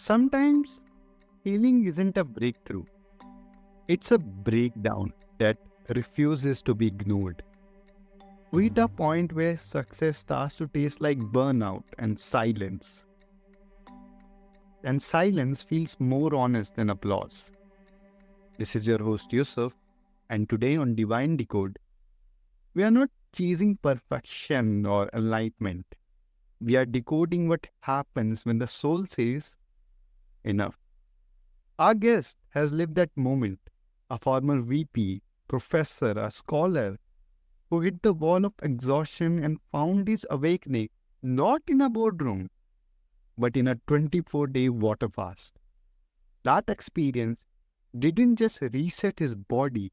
Sometimes healing isn't a breakthrough, it's a breakdown that refuses to be ignored. We hit a point where success starts to taste like burnout and silence. And silence feels more honest than applause. This is your host Yusuf, and today on Divine Decode, we are not chasing perfection or enlightenment. We are decoding what happens when the soul says, enough. Our guest has lived that moment, a former VP, professor, a scholar who hit the wall of exhaustion and found his awakening not in a boardroom, but in a 24-day water fast. That experience didn't just reset his body,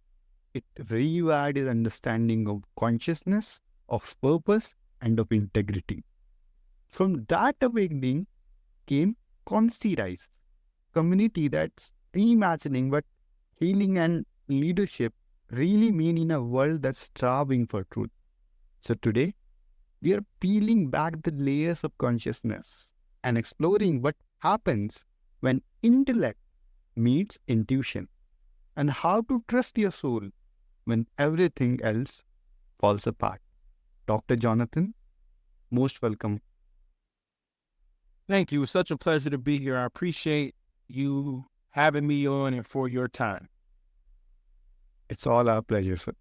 it rewired his understanding of consciousness, of purpose, and of integrity. From that awakening came ConsciRise, community that's reimagining what healing and leadership really mean in a world that's starving for truth. So today, we are peeling back the layers of consciousness and exploring what happens when intellect meets intuition and how to trust your soul when everything else falls apart. Dr. Jonathan, most welcome. Thank you. It's such a pleasure to be here. I appreciate you having me on and for your time. It's all our pleasure, sir.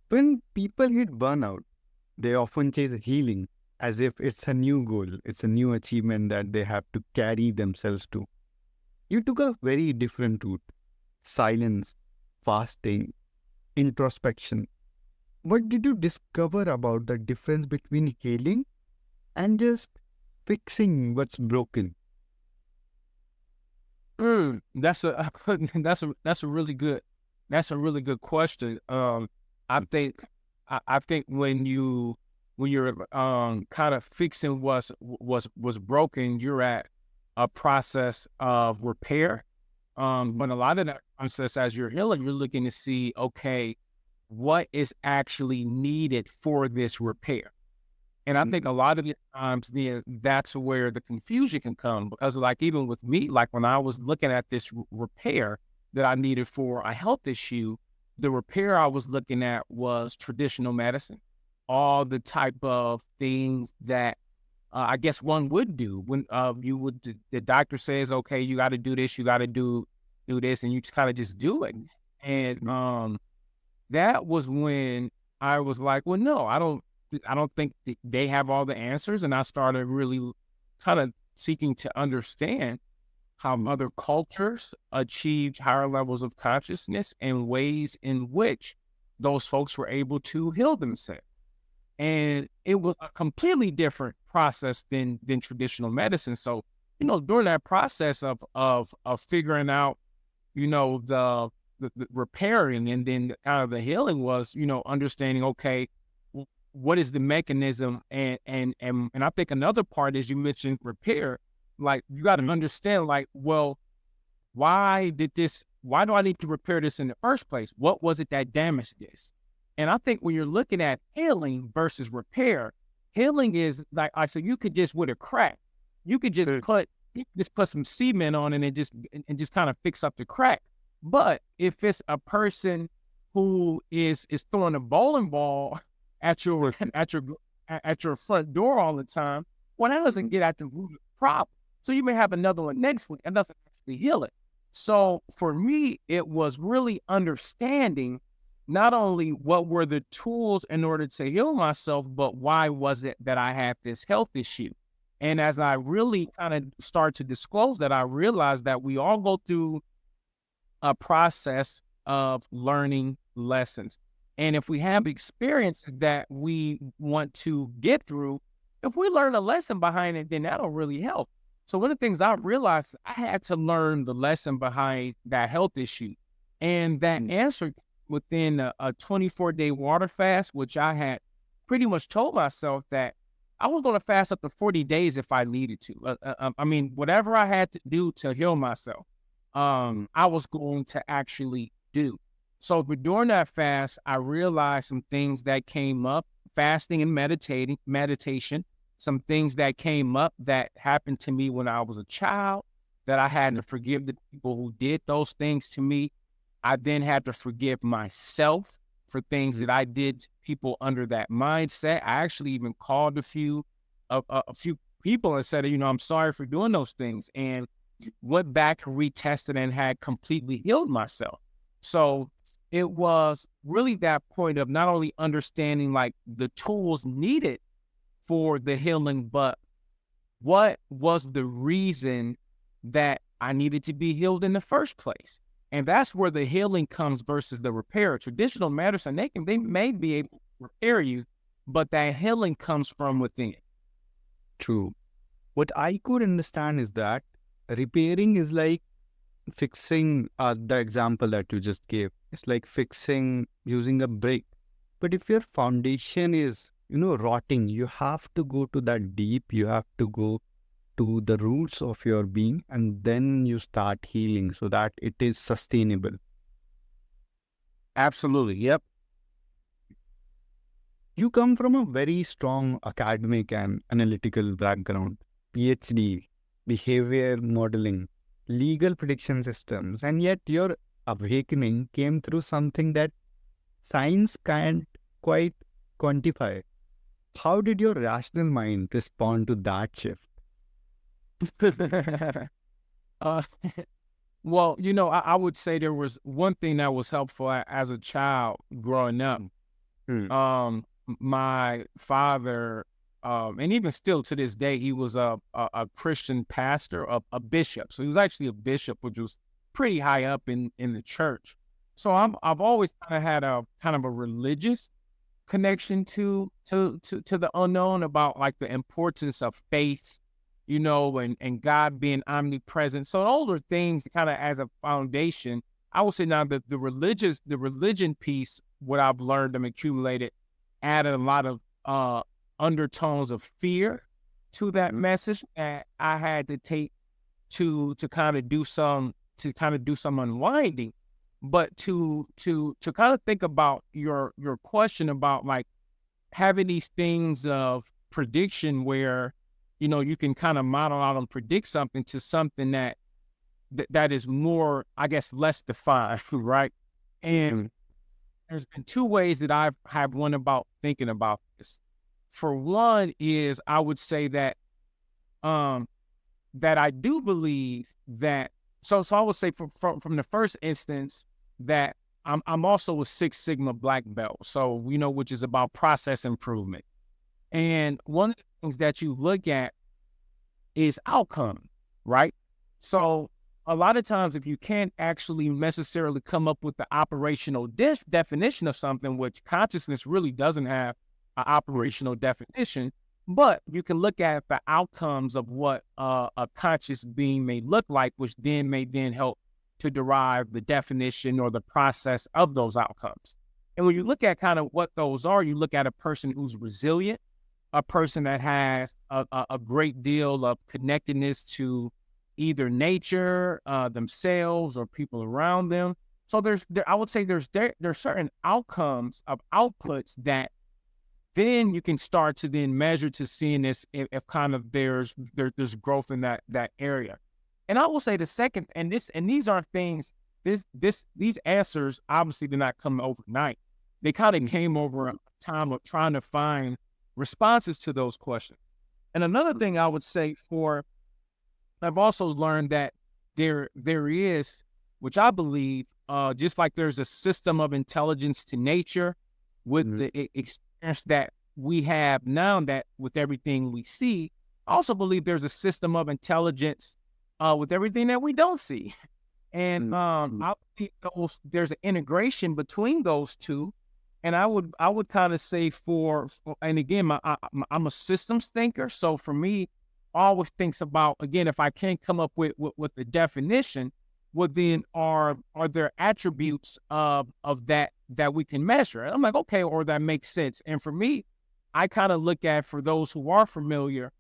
When people hit burnout, they often chase healing as if it's a new goal, it's a new achievement that they have to carry themselves to. You took a very different route: silence, fasting, introspection. What did you discover about the difference between healing and just fixing what's broken? That's a that's a really good question. I think when you're kind of fixing was broken, you're at a process of repair. But a lot of that process, as you're healing, you're looking to see, okay, what is actually needed for this repair. And I think a lot of the times that's where the confusion can come, because like even with me, like when I was looking at this repair that I needed for a health issue, the repair I was looking at was traditional medicine, all the type of things that I guess one would do when the doctor says, okay, you got to do this, you got to do this, and you just kind of just do it. And that was when I was like, well, no, I don't think they have all the answers. And I started really kind of seeking to understand how other cultures achieved higher levels of consciousness and ways in which those folks were able to heal themselves. And it was a completely different process than traditional medicine. So, during that process of figuring out, the repairing and then kind of the healing was, understanding, okay, what is the mechanism? And I think another part is, you mentioned repair, like you got to understand, like, well, why do I need to repair this in the first place? What was it that damaged this? And I think when you're looking at healing versus repair, healing is like I said, you could just with a crack, you could just put some cement on it and just kind of fix up the crack. But if it's a person who is throwing a bowling ball at your front door all the time, well, that doesn't get at the root of the problem. So you may have another one next week and doesn't actually heal it. So for me, it was really understanding not only what were the tools in order to heal myself, but why was it that I had this health issue? And as I really kind of start to disclose that, I realized that we all go through a process of learning lessons. And if we have experience that we want to get through, if we learn a lesson behind it, then that'll really help. So one of the things I realized, I had to learn the lesson behind that health issue. And that answer within a 24-day water fast, which I had pretty much told myself that I was going to fast up to 40 days if I needed to. Whatever I had to do to heal myself, I was going to actually do. So but during that fast, I realized some things that came up, fasting and meditation, some things that came up that happened to me when I was a child, that I had to forgive the people who did those things to me. I then had to forgive myself for things that I did to people under that mindset. I actually even called a few people and said, I'm sorry for doing those things, and went back and retested and had completely healed myself. So it was really that point of not only understanding like the tools needed for the healing, but what was the reason that I needed to be healed in the first place. And that's where the healing comes versus the repair. Traditional medicine, they may be able to repair you, but that healing comes from within. True. What I could understand is that repairing is like fixing the example that you just gave. It's like fixing using a brick. But if your foundation is, rotting, you have to go to that deep. You have to go to the roots of your being, and then you start healing so that it is sustainable. Absolutely. Yep. You come from a very strong academic and analytical background, PhD, behavior modeling, legal prediction systems, and yet your awakening came through something that science can't quite quantify. How did your rational mind respond to that shift? Well, I would say there was one thing that was helpful as a child growing up. My father, and even still to this day, he was a Christian pastor, a bishop. So he was actually a bishop, which was pretty high up in the church. So I've always kind of had a kind of a religious connection to the unknown, about like the importance of faith, and God being omnipresent. So those are things kind of as a foundation. I would say now that the religion piece, what I've learned and accumulated, added a lot of undertones of fear to that message that I had to take to kind of do some unwinding. But to kind of think about your question about like having these things of prediction where you can kind of model out and predict something to something that is more, I guess, less defined, right? And there's been two ways that I have went about thinking about this. For one is, I would say that that I do believe that. So I would say from the first instance that I'm also a Six Sigma black belt. So which is about process improvement. And one of the things that you look at is outcome, right? So a lot of times, if you can't actually necessarily come up with the operational definition of something, which consciousness really doesn't have an operational definition, but you can look at the outcomes of what a conscious being may look like, which then may help to derive the definition or the process of those outcomes. And when you look at kind of what those are, you look at a person who's resilient, a person that has a great deal of connectedness to either nature, themselves, or people around them. So I would say there's certain outcomes of outputs that then you can start to then measure to seeing this if kind of there's growth in that area. And I will say the second, and these are things, these answers obviously did not come overnight. They kind of came over a time of trying to find responses to those questions. And another thing I would say I've also learned that there is, which I believe, just like there's a system of intelligence to nature with the experience that we have now, that with everything we see, I also believe there's a system of intelligence with everything that we don't see. And I believe there's an integration between those two. And I would kind of say and again, I'm a systems thinker. So for me, I always thinks about, again, if I can't come up with the definition, what then are there attributes of that we can measure? And I'm like, okay, or that makes sense. And for me, I kind of look at, for those who are familiar,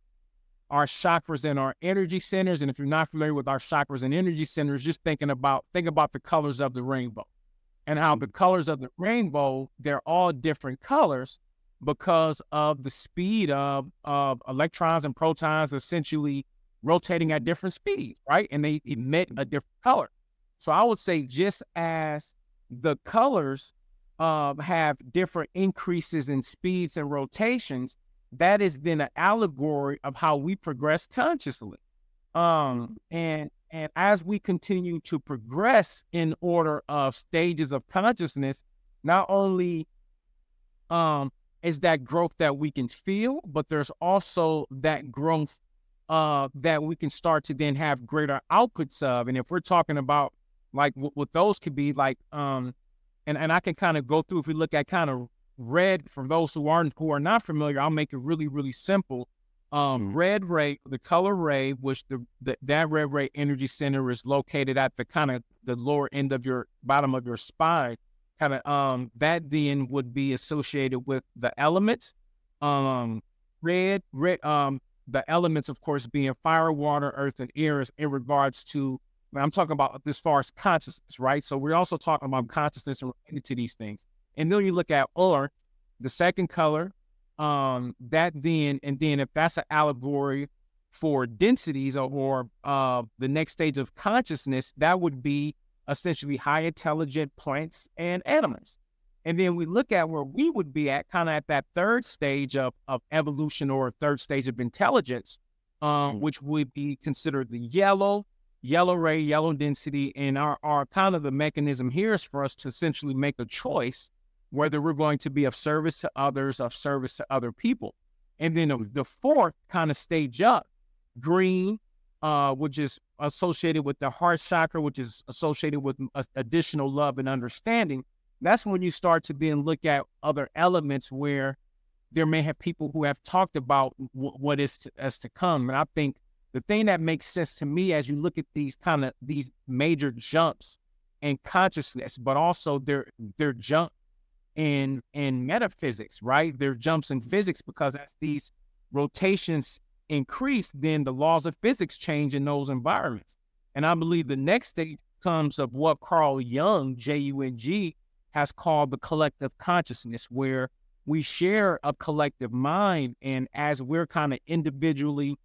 our chakras and our energy centers. And if you're not familiar with our chakras and energy centers, just think about the colors of the rainbow. And how the colors of the rainbow, they're all different colors, because of the speed of electrons and protons essentially rotating at different speeds, right? And they emit a different color. So I would say just as the colors have different increases in speeds and rotations, that is then an allegory of how we progress consciously. And as we continue to progress in order of stages of consciousness, not only is that growth that we can feel, but there's also that growth that we can start to then have greater outputs of. And if we're talking about like what those could be like, and I can kind of go through, if we look at kind of red, for those who are not familiar, I'll make it really, really simple. Red ray, the color ray, which that red ray energy center is located at the kind of the lower end of your bottom of your spine. Kind of that then would be associated with the elements. Red, the elements, of course, being fire, water, earth, and air in regards to, I'm talking about as far as consciousness, right? So we're also talking about consciousness and related to these things. And then you look at orange, the second color, that then, and then if that's an allegory for densities or the next stage of consciousness, that would be essentially high intelligent plants and animals. And then we look at where we would be at, kind of at that third stage of evolution or third stage of intelligence, which would be considered the yellow ray, yellow density. And our kind of the mechanism here is for us to essentially make a choice whether we're going to be of service to others, of service to other people. And then the fourth kind of stage up, green, which is associated with the heart chakra, which is associated with additional love and understanding. That's when you start to then look at other elements where there may have people who have talked about what is to come. And I think the thing that makes sense to me as you look at these major jumps in consciousness, but also their jump in metaphysics, right? Their jumps in physics, because as these rotations increase, then the laws of physics change in those environments. And I believe the next stage comes of what Carl Jung, Jung, has called the collective consciousness, where we share a collective mind. And as we're kind of individually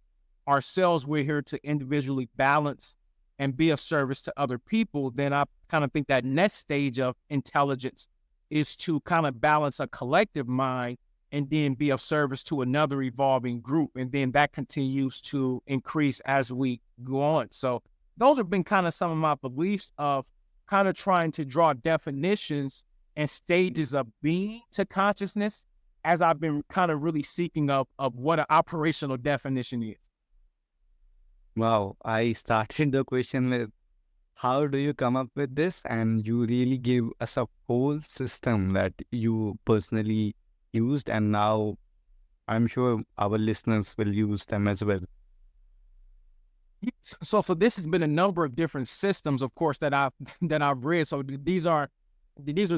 ourselves, we're here to individually balance and be of service to other people. Then I kind of think that next stage of intelligence is to kind of balance a collective mind and then be of service to another evolving group. And then that continues to increase as we go on. So those have been kind of some of my beliefs of kind of trying to draw definitions and stages of being to consciousness as I've been kind of really seeking of what an operational definition is. Wow, I started the question with, how do you come up with this? And you really gave us a whole system that you personally used, and now I'm sure our listeners will use them as well. So for this has been a number of different systems, of course, that I've read. So these are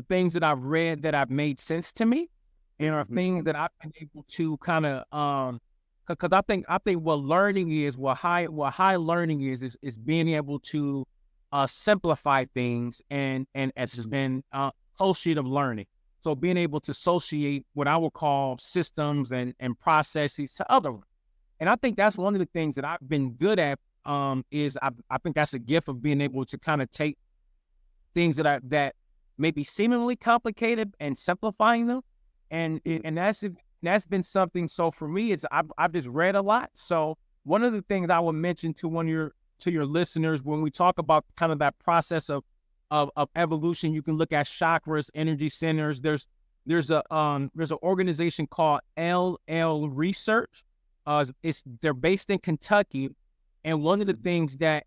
things that I've read that have made sense to me, and are things that I've been able to kind of because I think what learning is, what high learning is being able to simplify things and associate of learning. So being able to associate what I would call systems and processes to other ones. And I think that's one of the things that I've been good at, is I think that's a gift of being able to kind of take things that may be seemingly complicated and simplifying them. And that's been something. So for me, I've just read a lot. So one of the things I would mention to your listeners, when we talk about kind of that process of evolution, you can look at chakras, energy centers. There's an organization called LL Research. They're based in Kentucky, and one of the things that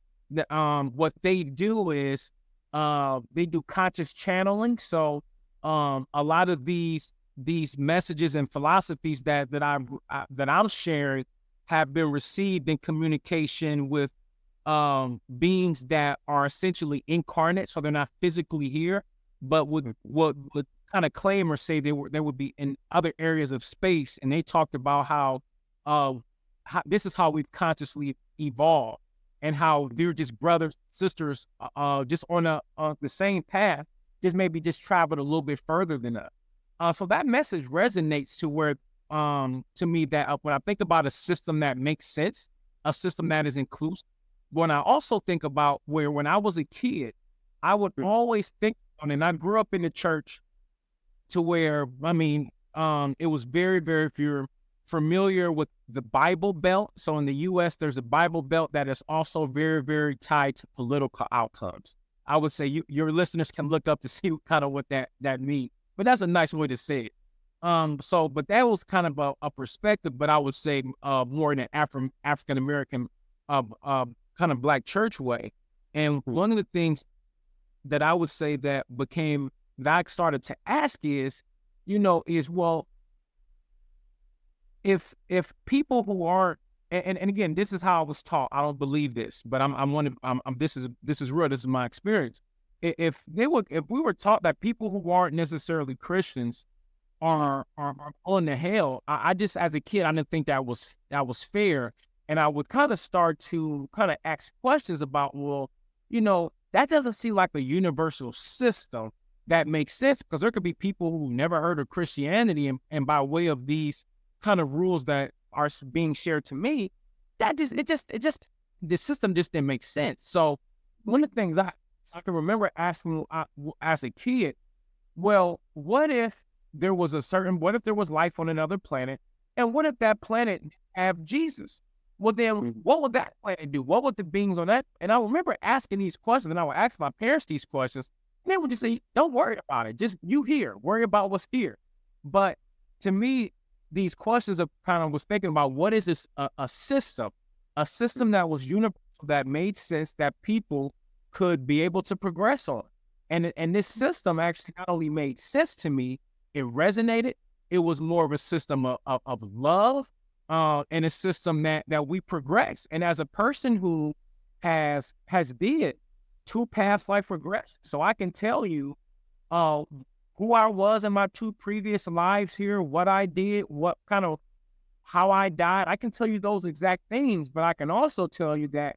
what they do is they do conscious channeling. So a lot of these messages and philosophies that I'm sharing have been received in communication with beings that are essentially incarnate, so they're not physically here, but would kind of claim or say they would be in other areas of space. And they talked about how this is how we've consciously evolved, and how they're just brothers, sisters, just on the same path, just maybe just traveled a little bit further than us. So that message resonates to where, to me, that when I think about a system that makes sense, a system that is inclusive, when I also think about where when I was a kid, I would always think on, and I grew up in the church to where, it was very, very, if you're familiar with the Bible Belt. So in the U.S., there's a Bible Belt that is also very, very tied to political outcomes. I would say your listeners can look up to see kind of what that means. But that's a nice way to say it. But that was kind of a perspective, but I would say more in an African American kind of Black church way. And one of the things that I would say that I started to ask is, well, if people who aren't, and again, this is how I was taught. I don't believe this, but this is real. This is my experience. If we were taught that people who aren't necessarily Christians are on the hell, I just, as a kid, I didn't think that was fair. And I would kind of start to ask questions about, well, that doesn't seem like a universal system that makes sense, because there could be people who never heard of Christianity, and by way of these kind of rules that are being shared to me, the system just didn't make sense. So one of the things I can remember asking as a kid, well, what if there was life on another planet, and what if that planet have Jesus? Well, then what would that planet do? What would the beings on that? And I remember asking these questions, and I would ask my parents these questions, and they would just say, don't worry about it. Just you here, worry about what's here. But to me, these questions of was thinking about, what is this, a system that was universal, that made sense, that people could be able to progress on. And this system actually not only made sense to me, it resonated. It was more of a system of love, and a system that we progress. And as a person who has did 2 past life regression, so I can tell you who I was in my 2 previous lives here, what I did, how I died. I can tell you those exact things, but I can also tell you that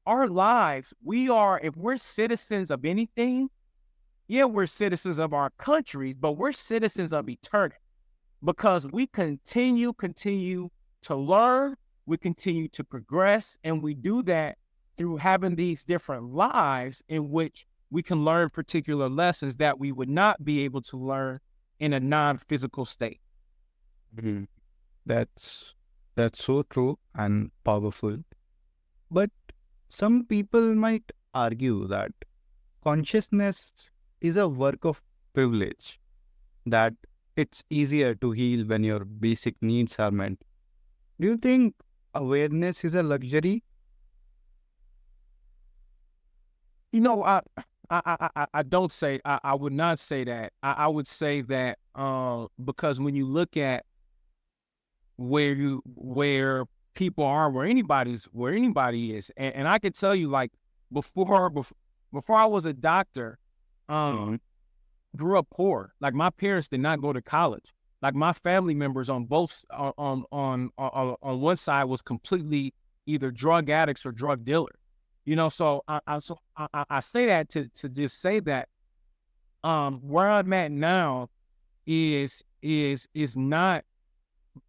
our lives, if we're citizens of anything, yeah, we're citizens of our country, but we're citizens of eternity, because we continue to learn, we continue to progress, and we do that through having these different lives in which we can learn particular lessons that we would not be able to learn in a non-physical state. Mm-hmm. That's so true and powerful. But some people might argue that consciousness is a work of privilege, that it's easier to heal when your basic needs are met. Do you think awareness is a luxury? I don't say, I would not say that. I would say that because when you look at where people are, where anybody is, and I could tell you, like, before I was a doctor, grew up poor. Like, my parents did not go to college. Like, my family members on both on one side was completely either drug addicts or drug dealers. So I say that to just say that where I'm at now is not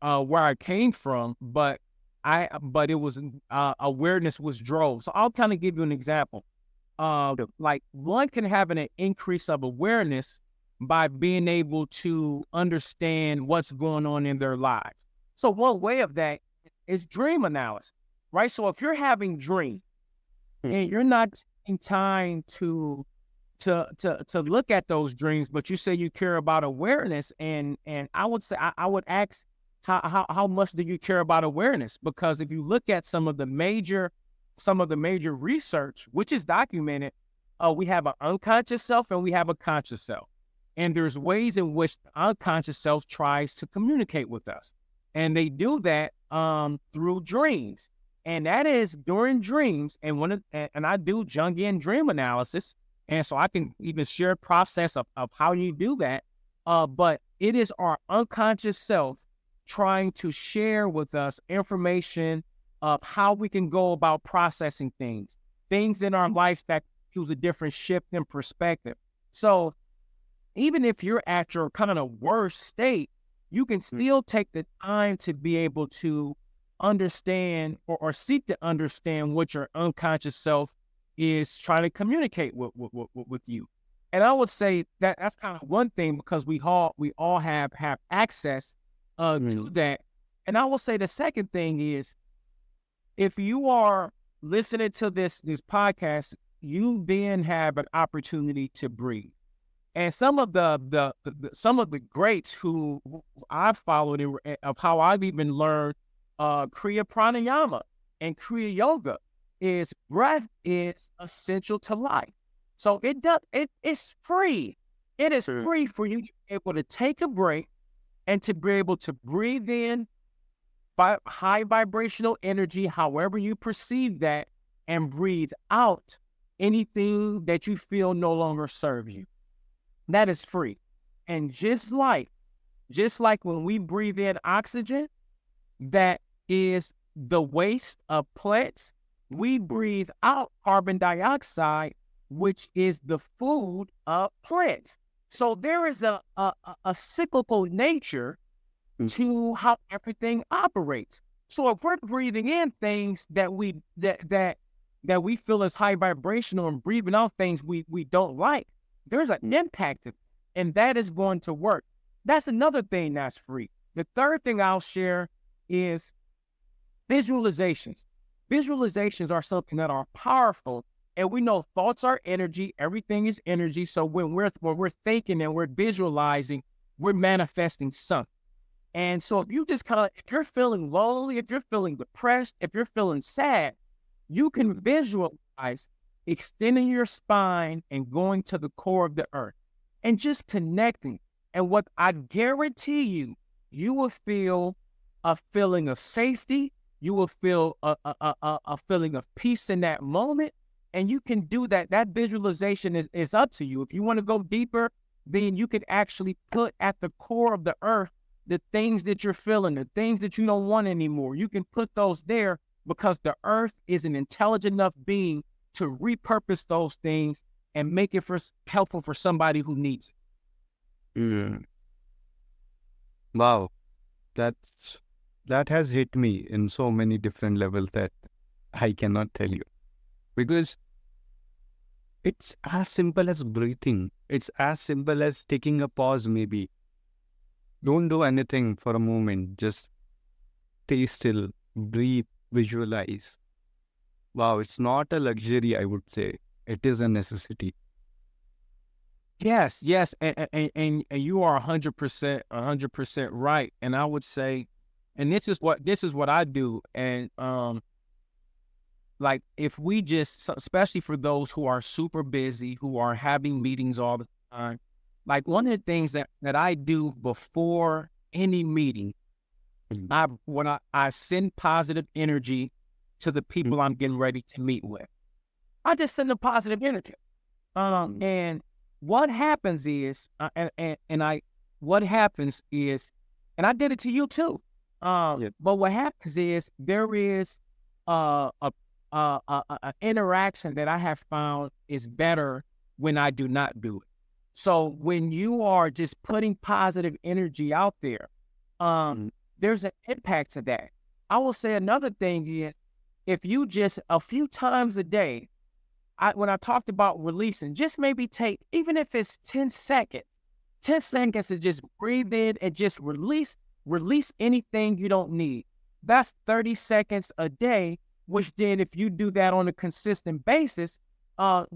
where I came from, but it was awareness was drove. So I'll kind of give you an example. Like, one can have an increase of awareness by being able to understand what's going on in their lives. So one way of that is dream analysis, right? So if you're having dreams and you're not taking time to look at those dreams, but you say you care about awareness, and I would say, I would ask, how much do you care about awareness? Because if you look at some of the major research, which is documented, we have an unconscious self and we have a conscious self. And there's ways in which the unconscious self tries to communicate with us. And they do that through dreams. And that is during dreams. And I do Jungian dream analysis. And so I can even share a process of how you do that. But it is our unconscious self trying to share with us information of how we can go about processing things in our lives that use a different shift in perspective. So even if you're at your kind of worst state, you can still take the time to be able to understand or seek to understand what your unconscious self is trying to communicate with you. And I would say that that's kind of one thing, because we all have access to that. And I will say the second thing is, if you are listening to this podcast, you then have an opportunity to breathe. And some of the greats who I've followed of how I've even learned Kriya Pranayama and Kriya Yoga is breath is essential to life. So it's free. It is free for you to be able to take a break and to be able to breathe in high vibrational energy, however you perceive that, and breathe out anything that you feel no longer serves you. That is free. And just like when we breathe in oxygen, that is the waste of plants, we breathe out carbon dioxide, which is the food of plants. So there is a cyclical nature to how everything operates. So if we're breathing in things that we feel as high vibrational and breathing out things we don't like, there's an impact of it, and that is going to work. That's another thing that's free. The third thing I'll share is visualizations. Visualizations are something that are powerful, and we know thoughts are energy. Everything is energy. So when we're thinking and we're visualizing, we're manifesting something. And so if you're feeling lonely, if you're feeling depressed, if you're feeling sad, you can visualize extending your spine and going to the core of the earth and just connecting. And what I guarantee you, you will feel a feeling of safety. You will feel a feeling of peace in that moment. And you can do that. That visualization is up to you. If you want to go deeper, then you can actually put at the core of the earth the things that you're feeling, the things that you don't want anymore. You can put those there, because the earth is an intelligent enough being to repurpose those things and make it helpful for somebody who needs it. Wow, that has hit me in so many different levels that I cannot tell you. Because it's as simple as breathing. It's as simple as taking a pause maybe. Don't do anything for a moment. Just stay still, breathe, visualize. Wow, it's not a luxury, I would say. It is a necessity. Yes, and you are 100% right. And I would say, and this is what I do. And like, if we just, especially for those who are super busy, who are having meetings all the time, like one of the things that I do before any meeting, when I send positive energy to the people I'm getting ready to meet with, I just send them positive energy. And what happens is, and I did it to you too. But what happens is, there is a interaction that I have found is better when I do not do it. So when you are just putting positive energy out there, there's an impact to that. I will say another thing is, if you just a few times a day, when I talked about releasing, just maybe take, even if it's 10 seconds to just breathe in and just release anything you don't need. That's 30 seconds a day, which then, if you do that on a consistent basis,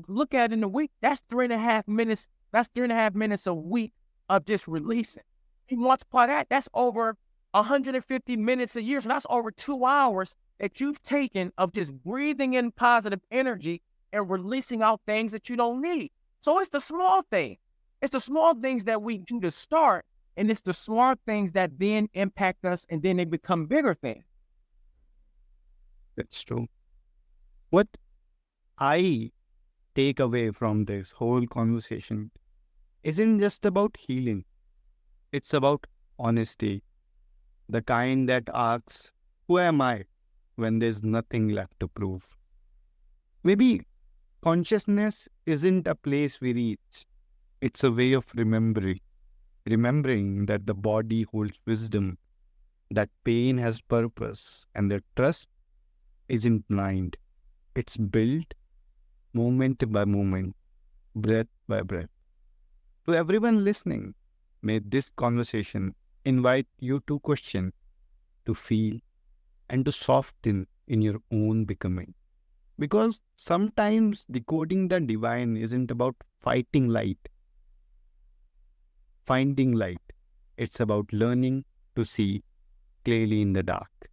look at it in a week, that's 3.5 minutes. That's 3.5 minutes a week of just releasing. You multiply that, that's over 150 minutes a year. So that's over 2 hours that you've taken of just breathing in positive energy and releasing out things that you don't need. So it's the small thing. It's the small things that we do to start, and it's the small things that then impact us, and then they become bigger things. That's true. What I take away from this whole conversation isn't just about healing. It's about honesty. The kind that asks, who am I, when there's nothing left to prove? Maybe consciousness isn't a place we reach. It's a way of remembering that the body holds wisdom, that pain has purpose, and that trust isn't blind. It's built moment by moment, breath by breath. To everyone listening, may this conversation invite you to question, to feel, and to soften in your own becoming. Because sometimes decoding the divine isn't about fighting light, finding light. It's about learning to see clearly in the dark.